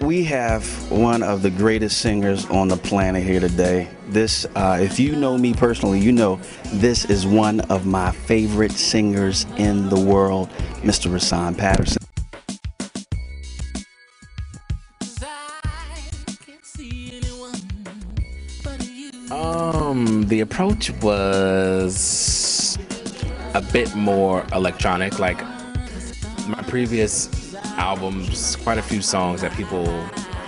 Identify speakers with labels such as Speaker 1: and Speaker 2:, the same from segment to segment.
Speaker 1: We have one of the greatest singers on the planet here today. This, if you know me personally, you know this is one of my favorite singers in the world, Mr. Rahsaan Patterson.
Speaker 2: The approach was a bit more electronic. Like my previous albums, quite a few songs that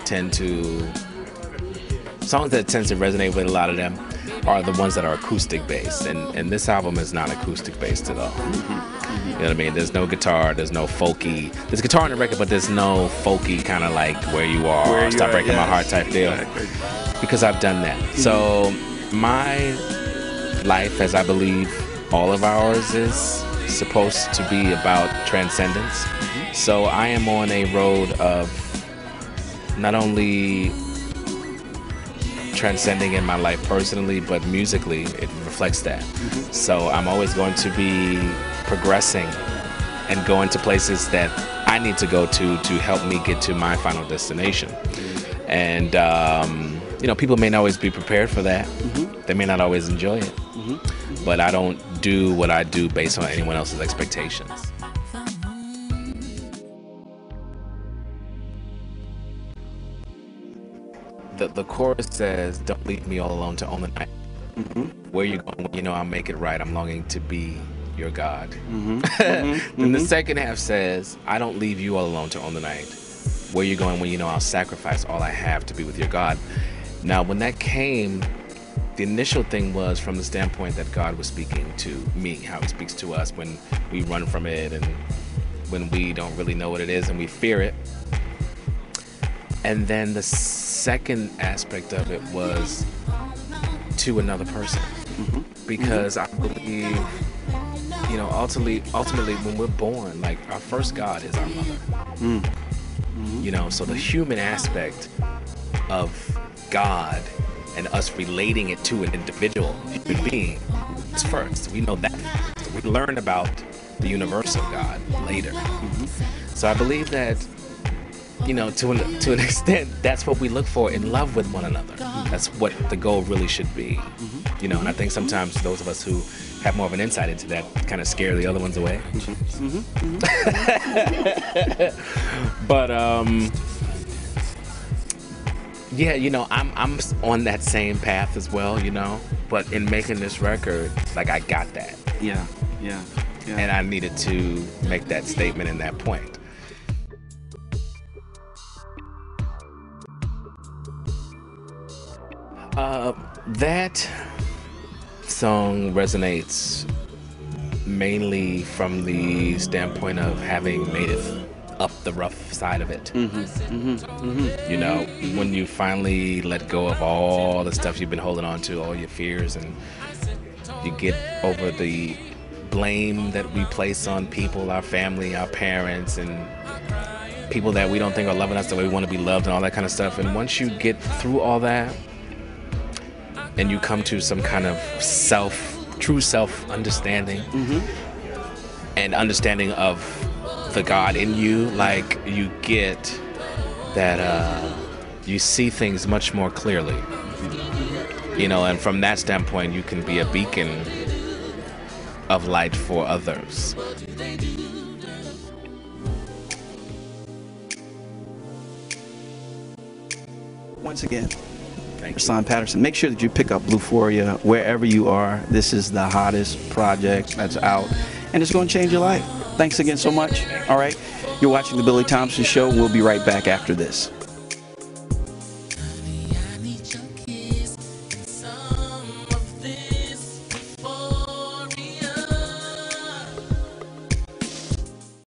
Speaker 2: tend to resonate with. A lot of them are the ones that are acoustic based, and this album is not acoustic based at all. You know what I mean? There's no guitar, there's no folky. There's guitar on the record, but there's no folky kind of like Where You Are, Stop Breaking My Heart type deal. Because I've done that. So my life, as I believe all of ours, is supposed to be about transcendence. So I am on a road of not only transcending in my life personally, but musically it reflects that. So I'm always going to be progressing and going to places that I need to go to help me get to my final destination. And you know, people may not always be prepared for that. They may not always enjoy it. But I don't do what I do based on anyone else's expectations. The chorus says, "Don't leave me all alone to own the night. Where you going? You know I'll make it right. I'm longing to be your God." Then the second half says, "I don't leave you all alone to own the night. Where you going when you know I'll sacrifice all I have to be with your God." Now, when that came, the initial thing was from the standpoint that God was speaking to me, how he speaks to us when we run from it and when we don't really know what it is and we fear it. And then the second aspect of it was to another person. Because I believe, you know, ultimately when we're born, like our first God is our mother. You know, so the human aspect of God and us relating it to an individual human being is first. We know that. We learn about the universal God later. So I believe that, you know, to an extent, that's what we look for in love with one another. That's what the goal really should be. You know, and I think sometimes those of us who have more of an insight into that kind of scare the other ones away. But yeah, you know, I'm on that same path as well, you know, but in making this record, like I got that.
Speaker 1: Yeah.
Speaker 2: And I needed to make that statement and that point. That song resonates mainly from the standpoint of having made it up the rough side of it. You know, when you finally let go of all the stuff you've been holding on to, all your fears, and you get over the blame that we place on people, our family, our parents, and people that we don't think are loving us the way we want to be loved and all that kind of stuff. And once you get through all that and you come to some kind of true self-understanding and understanding of the God in you, like you get that you see things much more clearly, you know, and from that standpoint you can be a beacon of light for others.
Speaker 1: Once again, Rahsaan Patterson, make sure that you pick up Bluephoria wherever you are. This is the hottest project that's out, and it's going to change your life. Thanks again so much. All right, you're watching The Billy Thompson Show. We'll be right back after this.